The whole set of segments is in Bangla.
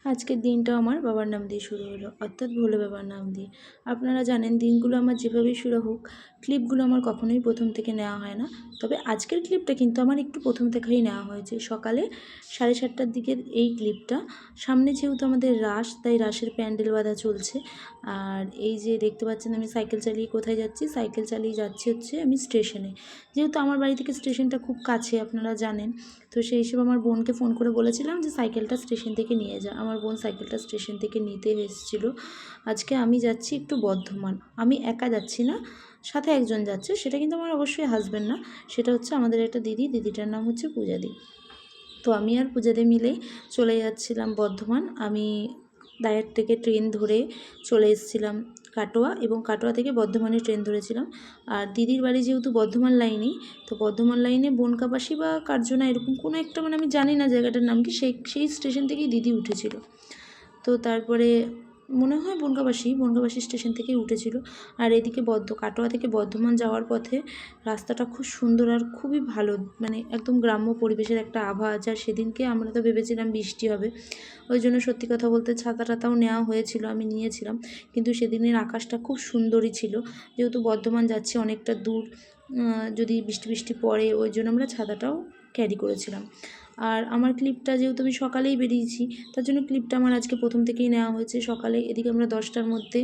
আজকের দিনটা আমার বাবার নাম দিয়ে শুরু হলো, অর্থাৎ ভোলে বাবার নাম দিয়ে। আপনারা জানেন দিনগুলো আমার যেভাবেই শুরু হোক, ক্লিপগুলো আমার কখনোই প্রথম থেকে নেওয়া হয় না। তবে আজকের ক্লিপটা কিন্তু আমার একটু প্রথম থেকেই নেওয়া হয়েছে। সকালে 7:30টার দিকের এই ক্লিপটা। সামনে যেহেতু আমাদের রাস, তাই রাসের প্যান্ডেল বাঁধা চলছে। আর এই যে দেখতে পাচ্ছেন আমি সাইকেল চালিয়ে কোথায় যাচ্ছি, সাইকেল চালিয়ে যাচ্ছি হচ্ছে আমি স্টেশনে। যেহেতু আমার বাড়ি থেকে স্টেশনটা খুব কাছে আপনারা জানেন, তো সেই হিসেবে আমার বোনকে ফোন করে বলেছিলাম যে সাইকেলটা স্টেশন থেকে নিয়ে যা। আমার বোন সাইকেলটা স্টেশন থেকে নিতে এসেছিলো। আজকে আমি যাচ্ছি একটু বর্ধমান। আমি একা যাচ্ছি না, সাথে একজন যাচ্ছে। সেটা কিন্তু আমার অবশ্যই হাজব্যান্ড না, সেটা হচ্ছে আমাদের একটা দিদি। দিদিটার নাম হচ্ছে পূজাদি। তো আমি আর পূজাদি মিলেই চলে যাচ্ছিলাম বর্ধমান। আমি ডাইরেক্ট থেকে ট্রেন ধরে চলে এসেছিলাম কাটোয়া, এবং কাটোয়া থেকে বর্ধমানে ট্রেন ধরেছিলাম। আর দিদির বাড়ি যেহেতু বর্ধমান লাইনেই, তো বর্ধমান লাইনে বনকাবাসী বা কার্জনা এরকম কোনো একটা, মানে আমি জানি না জায়গাটার নাম কি, সেই স্টেশন থেকেই দিদি উঠেছিল। তো তারপরে মনে হয় বনগাঁবাসী স্টেশন থেকেই উঠেছিল। আর এদিকে কাটোয়া থেকে বর্ধমান যাওয়ার পথে রাস্তাটা খুব সুন্দর আর খুবই ভালো, মানে একদম গ্রাম্য পরিবেশের একটা আবহাওয়া আছে। আর সেদিনকে আমরা তো ভেবেছিলাম বৃষ্টি হবে, ওই জন্য সত্যি কথা বলতে ছাতা টাতাও নেওয়া হয়েছিল, আমি নিয়েছিলাম। কিন্তু সেদিনের আকাশটা খুব সুন্দরই ছিল। যেহেতু বর্ধমান যাচ্ছি অনেকটা দূর, যদি বৃষ্টি বৃষ্টি পড়ে, ওই জন্য আমরা ছাতাটাও ক্যারি করেছিলাম। আর আমার ক্লিপটা যেহেতু আমি সকালেই বেরিয়েছি, তার জন্য ক্লিপটা আমার আজকে প্রথম থেকেই নেওয়া হয়েছে সকালে। এদিকে আমরা 10টার মধ্যে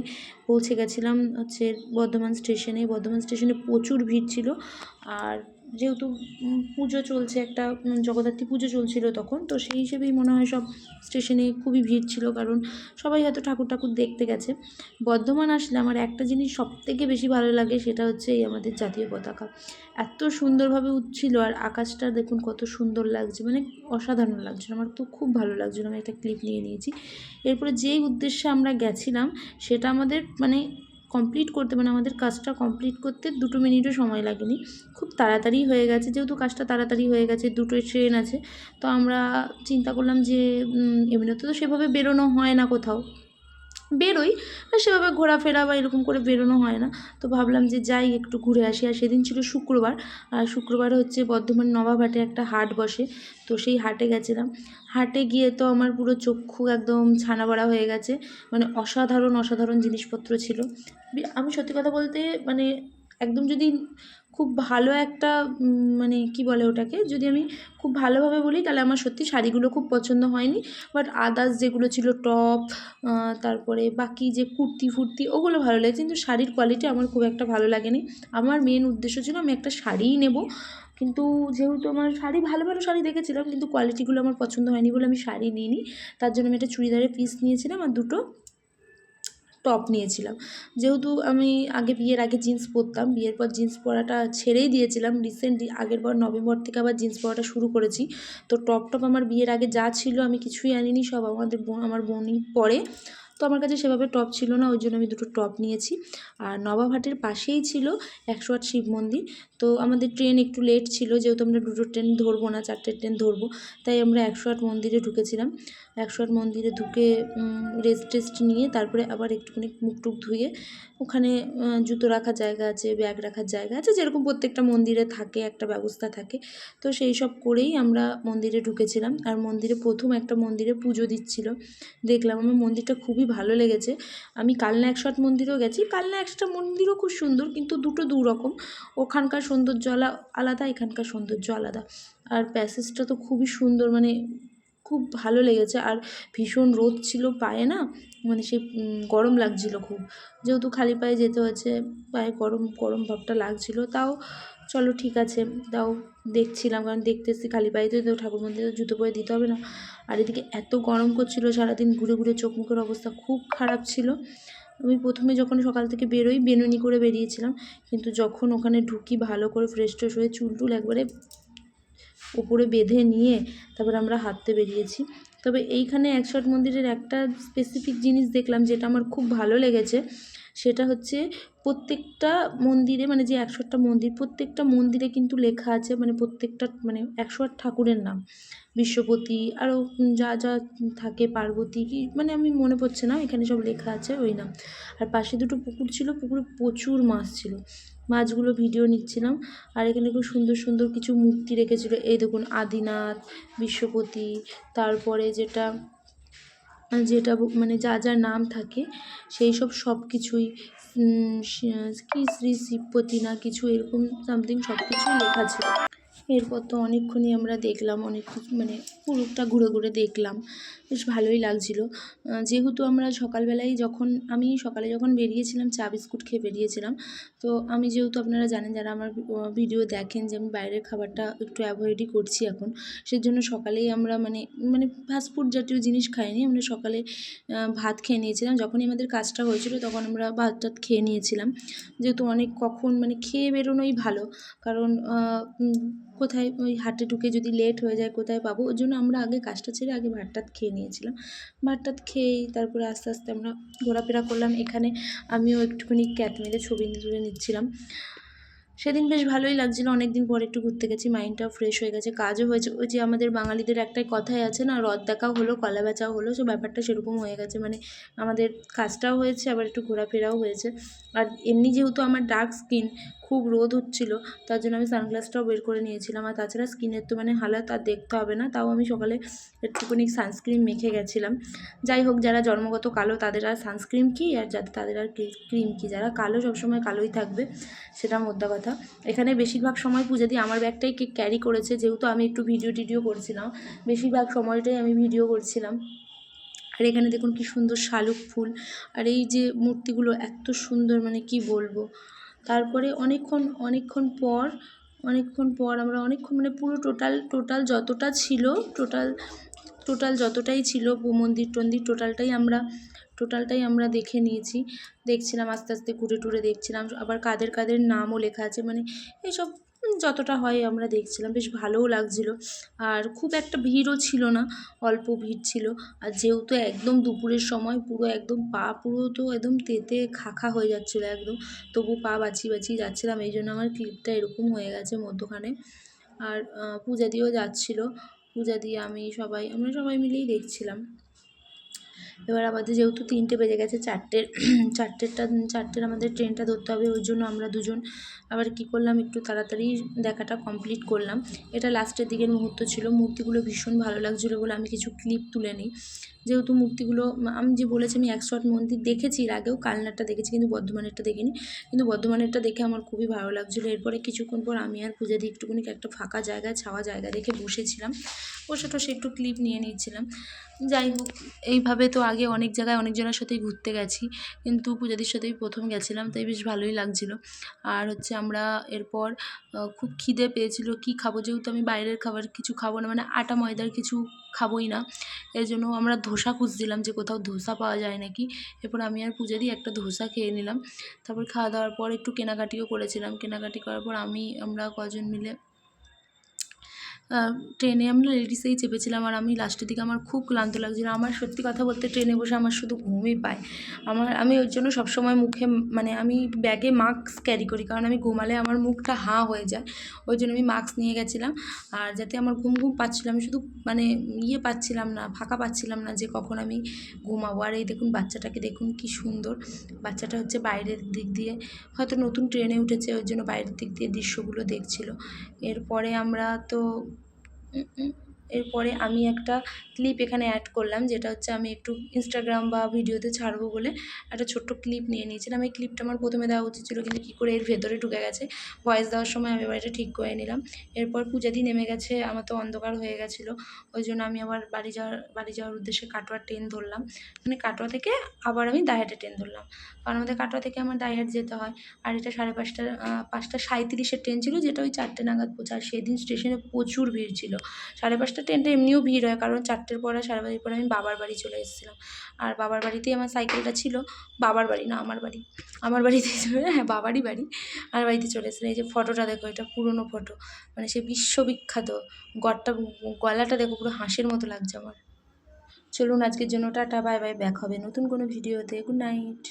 পৌঁছে গেছিলাম হচ্ছে বর্ধমান স্টেশনে। বর্ধমান স্টেশনে প্রচুর ভিড় ছিল। আর যেহেতু পুজো চলছে, একটা জগদ্ধাত্রী পুজো চলছিল তখন, তো সেই হিসেবেই মনে হয় সব স্টেশনে খুবই ভিড় ছিল, কারণ সবাই হয়তো ঠাকুর ঠাকুর দেখতে গেছে। বর্ধমান আসলে আমার একটা জিনিস সবথেকে বেশি ভালো লাগে, সেটা হচ্ছে এই আমাদের জাতীয় পতাকা এত সুন্দরভাবে উঠছিল। আর আকাশটা দেখুন কত সুন্দর লাগছে, মানে অসাধারণ লাগছিল। আমার তো খুব ভালো লাগছিলো। আমি একটা ক্লিপ নিয়ে নিয়েছি। এরপরে যেই উদ্দেশ্যে আমরা গেছিলাম সেটা আমাদের মানে কমপ্লিট করতে, মানে আমাদের কাজটা কমপ্লিট করতে 2 মিনিটও সময় লাগেনি, খুব তাড়াতাড়ি হয়ে গেছে। যেহেতু কাজটা তাড়াতাড়ি হয়ে গেছে, 2টোই ট্রেন আছে, তো আমরা চিন্তা করলাম যে এমনিতে তো সেভাবে বেরোনো হয় না, কোথাও বেরোই সেভাবে ঘোরাফেরা বা এরকম করে বেরোনো হয় না। তো ভাবলাম যে যাই একটু ঘুরে আসি। আর সেদিন ছিল শুক্রবার, আর শুক্রবারে হচ্ছে বর্ধমান নবাবহাটে একটা হাট বসে, তো সেই হাটে গেছিলাম। হাটে গিয়ে তো আমার পুরো চক্ষু একদম ছানাবড়া হয়ে গেছে, মানে অসাধারণ অসাধারণ জিনিসপত্র ছিল। আমি সত্যি কথা বলতে মানে একদম যদি খুব ভালো একটা মানে কি বলে ওটাকে, যদি আমি খুব ভালোভাবে বলি তাহলে আমার সত্যি শাড়িগুলো খুব পছন্দ হয়নি। বাট আদার্স যেগুলো ছিল টপ, তারপরে বাকি যে কুর্তি ফুর্তি ওগুলো ভালো লেগেছে, কিন্তু শাড়ির কোয়ালিটি আমার খুব একটা ভালো লাগেনি। আমার মেন উদ্দেশ্য ছিল আমি একটা শাড়িই নেব, কিন্তু যেহেতু আমার শাড়ি ভালো ভালো শাড়ি দেখেছিলাম, কিন্তু কোয়ালিটিগুলো আমার পছন্দ হয়নি বলে আমি শাড়ি নিইনি। তার জন্য আমি একটা চুড়িদারের পিস নিয়েছিলাম আর 2টো টপ নিয়েছিলাম। যেহেতু আমি বিয়ের আগে জিন্স পরতাম, বিয়ের পর জিন্স পরাটা ছেড়েই দিয়েছিলাম। রিসেন্টলি আগের বার নভেম্বর থেকে আবার জিন্স পরাটা শুরু করেছি। তো টপ আমার বিয়ের আগে যা ছিল আমি কিছুই আনিনি, সব আমার বোনই পরে। তো আমার কাছে সেভাবে টপ ছিল না, ওই জন্য আমি 2টো টপ নিয়েছি। আর নবাবহাটের পাশেই ছিল 108 শিব মন্দির। তো আমাদের ট্রেন একটু লেট ছিল, যেহেতু আমরা 2টো ট্রেন ধরবো না, 4টে ট্রেন ধরবো, তাই আমরা 108 মন্দিরে ঢুকেছিলাম। 108 মন্দিরে ঢুকে রেস্ট নিয়ে তারপরে আবার একটুখানি মুখ টুক ধুয়ে ওখানে জুতো রাখার জায়গা আছে, ব্যাগ রাখার জায়গা আছে, যেরকম প্রত্যেকটা মন্দিরে থাকে একটা ব্যবস্থা থাকে। তো সেই সব করেই আমরা মন্দিরে ঢুকেছিলাম। আর মন্দিরে প্রথম একটা মন্দিরে পুজো দিচ্ছিল, দেখলাম। আমার মন্দিরটা খুবই ভালো লেগেছে। আমি কালনা 108 মন্দিরেও গেছি, কালনা 108 মন্দিরও খুব সুন্দর, কিন্তু দুটো দু রকম। ওখানকার সৌন্দর্য আলাদা, এখানকার সৌন্দর্য আলাদা। আর প্যাসেজটা তো খুবই সুন্দর, মানে খুব ভালো লেগেছে। আর ভীষণ রোদ ছিল পায়ে, না মানে সেই গরম লাগছিল খুব। যেহেতু খালি পায়ে যেতে হয়েছে, পায়ে গরম গরম ভাবটা লাগছিল। তাও চলো ঠিক আছে, তাও দেখছিলাম, কারণ দেখতে এসেছি খালি পায়ে, তো ঠাকুর মন্দিরে জুতো পরে দিতে হবে না। আর এদিকে এত গরম করছিল, সারাদিন ঘুরে ঘুরে চোখ মুখের অবস্থা খুব খারাপ ছিল। আমি প্রথমে যখন সকাল থেকে বেরোই বেনুনি করে বেরিয়েছিলাম, কিন্তু যখন ওখানে ঢুকি ভালো করে ফ্রেশ ট্রেশ হয়ে চুল টুল একবারে উপরে বেঁধে নিয়ে তারপর আমরা হাঁটতে বেরিয়েছি। তবে এইখানে 108 মন্দিরের একটা স্পেসিফিক জিনিস দেখলাম, যেটা আমার খুব ভালো লেগেছে। সেটা হচ্ছে প্রত্যেকটা মন্দিরে, মানে যে 108টা মন্দির, প্রত্যেকটা মন্দিরে কিন্তু লেখা আছে, মানে প্রত্যেকটা মানে 108 ঠাকুরের নাম, বিশ্বপতি আরও যা যা থাকে, পার্বতী কি মানে আমি মনে পড়ছে না, এখানে সব লেখা আছে ওই নাম। আর পাশে 2টো পুকুর ছিল, পুকুরে প্রচুর মাছ ছিল। মাছগুলো ভিডিও নিচ্ছিলাম। আর এখানে খুব সুন্দর সুন্দর কিছু মূর্তি রেখেছিল। এই দেখুন আদিনাথ, বিশ্বপতি, তারপরে যেটা যেটা মানে যা নাম থাকে সেই সব কিছুই কি শ্রী শিবপতি না কিছু এরকম সামথিং সব কিছুই লেখা ছিল। এরপর তো অনেকক্ষণই আমরা দেখলাম, অনেক কিছু মানে পুরোটা ঘুরে দেখলাম, বেশ ভালোই লাগছিলো। যেহেতু আমরা সকালবেলায় আমি সকালে যখন বেরিয়েছিলাম চা বিস্কুট খেয়ে বেরিয়েছিলাম, তো আমি যেহেতু আপনারা জানেন যারা আমার ভিডিও দেখেন যে আমি বাইরের খাবারটা একটু অ্যাভয়েডই করছি এখন, সেজন্য সকালেই আমরা মানে ফাস্টফুড জাতীয় জিনিস খাইনি, আমরা সকালে ভাত খেয়ে নিয়েছিলাম। যখনই আমাদের কাজটা হয়েছিল তখন আমরা ভাত টাত খেয়ে নিয়েছিলাম, যেহেতু অনেক কখন মানে খেয়ে বেরোনোই ভালো, কারণ কোথায় ওই হাটে ঢুকে যদি লেট হয়ে যায় কোথায় পাবো, ওই জন্য আমরা আগে কাজটা ছেড়ে আগে ভাত টাত খেয়ে নিয়েছিলাম। ভাত টাত খেয়েই তারপরে আস্তে আস্তে আমরা ঘোরাফেরা করলাম। এখানে আমিও একটুখানি ক্যাট মেরে ছবি তুলে নিচ্ছিলাম। সেদিন বেশ ভালোই লাগছিলো, অনেক দিন পরে একটু ঘুরতে গেছি, মাইন্ডটাও ফ্রেশ হয়ে গেছে, কাজও হয়েছে। ওই যে আমাদের বাঙালিদের একটাই কথাই আছে না, রদ দেখাও হলো কলা বেচাও হলো, সো ব্যাপারটা সেরকম হয়ে গেছে, মানে আমাদের কাজটাও হয়েছে আবার একটু ঘোরাফেরাও হয়েছে। আর এমনি যেহেতু আমার ডার্ক স্কিন, খুব রোদ হচ্ছিলো, তার জন্য আমি সানগ্লাসটাও বের করে নিয়েছিলাম। আর তাছাড়া স্কিনের তো মানে হালাত আর দেখতে হবে না, তাও আমি সকালে একটুখানি সানস্ক্রিন মেখে গেছিলাম। যাই হোক, যারা জন্মগত কালো তাদের আর সানস্ক্রিন কী, আর তাদের আর ক্রিম কী, যারা কালো সবসময় কালোই থাকবে, সেটা মোদ্দা কথা। এখানে বেশিরভাগ সময় পূজাদি আমার ব্যাগটাই ক্যারি করেছে, যেহেতু আমি একটু ভিডিও করছিলাম, বেশিরভাগ সময়টাই আমি ভিডিও করছিলাম। আর এখানে দেখুন কি সুন্দর শালুক ফুল, আর এই যে মূর্তিগুলো এত সুন্দর, মানে কি বলবো। তারপরে অনেকক্ষণ পর আমরা অনেকক্ষণ মানে পুরো টোটাল যতটা ছিল, টোটাল যতটাই ছিল মন্দির টন্দির টোটালটাই আমরা দেখে নিয়েছি। দেখছিলাম আস্তে আস্তে ঘুরে দেখছিলাম, আবার কাদের নামও লেখা আছে, মানে এইসব যতটা হয় আমরা দেখছিলাম, বেশ ভালোও লাগছিলো। আর খুব একটা ভিড়ও ছিল না, অল্প ভিড় ছিল। আর যেহেতু একদম দুপুরের সময়, পুরো একদম পা পুরো তো একদম তেতে খাখা হয়ে যাচ্ছিলো একদম, তবু পা বাঁচিয়ে যাচ্ছিলাম, এই জন্য আমার ক্লিপটা এরকম হয়ে গেছে মধ্যখানে। আর পূজা দিয়েও যাচ্ছিলো, পূজা দিয়ে আমরা সবাই মিলেই দেখছিলাম। এবার আমাদের যেহেতু 3টে বেজে গেছে, চারটের আমাদের ট্রেনটা ধরতে হবে, ওই জন্য আমরা দুজন আবার কী করলাম, একটু তাড়াতাড়ি দেখাটা কমপ্লিট করলাম। এটা লাস্টের দিকের মুহূর্ত ছিল, মূর্তিগুলো ভীষণ ভালো লাগছিলো বলে আমি কিছু ক্লিপ তুলে নিই। যেহেতু মূর্তিগুলো আমি যে বলেছি আমি 108 মন্দির দেখেছি এর আগেও, কালনারটা দেখেছি কিন্তু বর্ধমানেরটা দেখিনি, কিন্তু বর্ধমানেরটা দেখে আমার খুবই ভালো লাগছিলো। এরপরে কিছুক্ষণ পর আমি আর পূজা দিয়ে একটুখানি একটা ফাঁকা জায়গায় ছাওয়া জায়গা দেখে বসেছিলাম, বসে একটু ক্লিপ নিয়ে নিচ্ছিলাম। যাই হোক, এইভাবে তো আগে অনেক জায়গায় অনেকজনের সাথেই ঘুরতে গেছি, কিন্তু পূজাদির সাথেই প্রথম গেছিলাম, তাই বেশ ভালোই লাগছিলো। আর হচ্ছে আমরা এরপর খুব খিদে পেয়েছিলো, কী খাবো, যেহেতু আমি বাইরের খাবার কিছু খাবো না, মানে আটা ময়দার কিছু খাবোই না, এর জন্য আমরা ধোসা খুঁজছিলাম যে কোথাও ধোসা পাওয়া যায় নাকি। এরপর আমি আর পূজাদি একটা ধোসা খেয়ে নিলাম। তারপর খাওয়া দাওয়ার পর একটু কেনাকাটিও করেছিলাম, কেনাকাটি করার পর আমরা কজন মিলে ট্রেনে আমরা লেডিসেই চেপেছিলাম। আর আমি লাস্টের দিকে আমার খুব ক্লান্ত লাগছিলো, আমার সত্যি কথা বলতে ট্রেনে বসে আমার শুধু ঘুমই পায়। আমি ওই জন্য সবসময় মুখে মানে আমি ব্যাগে মাস্ক ক্যারি করি, কারণ আমি ঘুমালে আমার মুখটা হাঁ হয়ে যায়, ওই জন্য আমি মাস্ক নিয়ে গেছিলাম। আর যাতে আমার ঘুম পাচ্ছিলো, আমি শুধু মানে পাচ্ছিলাম না, ফাঁকা পাচ্ছিলাম না যে কখন আমি ঘুমাবো। আর এই দেখুন বাচ্চাটাকে দেখুন কি সুন্দর, বাচ্চাটা হচ্ছে বাইরের দিক দিয়ে হয়তো নতুন ট্রেনে উঠেছে, ওই জন্য বাইরের দিক দিয়ে দৃশ্যগুলো দেখছিলো। এরপরে আমি একটা ক্লিপ এখানে অ্যাড করলাম, যেটা হচ্ছে আমি একটু ইনস্টাগ্রাম বা ভিডিওতে ছাড়বো বলে একটা ছোট্ট ক্লিপ নিয়ে নিয়েছিলাম। এই ক্লিপটা আমার প্রথমে দেওয়া উচিত ছিল, কিন্তু কী করে এর ভেতরে ঢুকে গেছে, ভয়েস দেওয়ার সময় আমি এবার এটা ঠিক করে নিলাম। এরপর পূজাদি নেমে গেছে, আমার তো অন্ধকার হয়ে গেছিলো, ওই জন্য আমি আবার বাড়ি যাওয়ার উদ্দেশ্যে কাটোয়া ট্রেন ধরলাম, মানে কাটোয়া থেকে আবার আমি দাইহাটে ট্রেন ধরলাম, কারণ আমাদের কাটোয়া থেকে আমার দাইহাট যেতে হয়। আর এটা 5:35 ট্রেন ছিল, যেটা ওই 4টে নাগাদ পৌঁছায়। সেদিন স্টেশনে প্রচুর ভিড় ছিল, 5:30 ট্রেনটা এমনিও ভিড় হয়, কারণ 4টের পরে 5:30 পরে আমি বাবার বাড়ি চলে এসেছিলাম। আর বাবার বাড়িতেই আমার সাইকেলটা ছিল, বাবার বাড়ি না আমার বাড়িতেই হ্যাঁ বাবারই বাড়ি, আমার বাড়িতে চলে এসেছিলাম। এই যে ফটোটা দেখো, এটা পুরনো ফটো, মানে সে বিশ্ববিখ্যাত গলাটা দেখো পুরো হাঁসের মতো লাগছে আমার। চলুন আজকের জন্য টাটা, বাই বাই, ব্যাক হবে নতুন কোনো ভিডিওতে। Good night.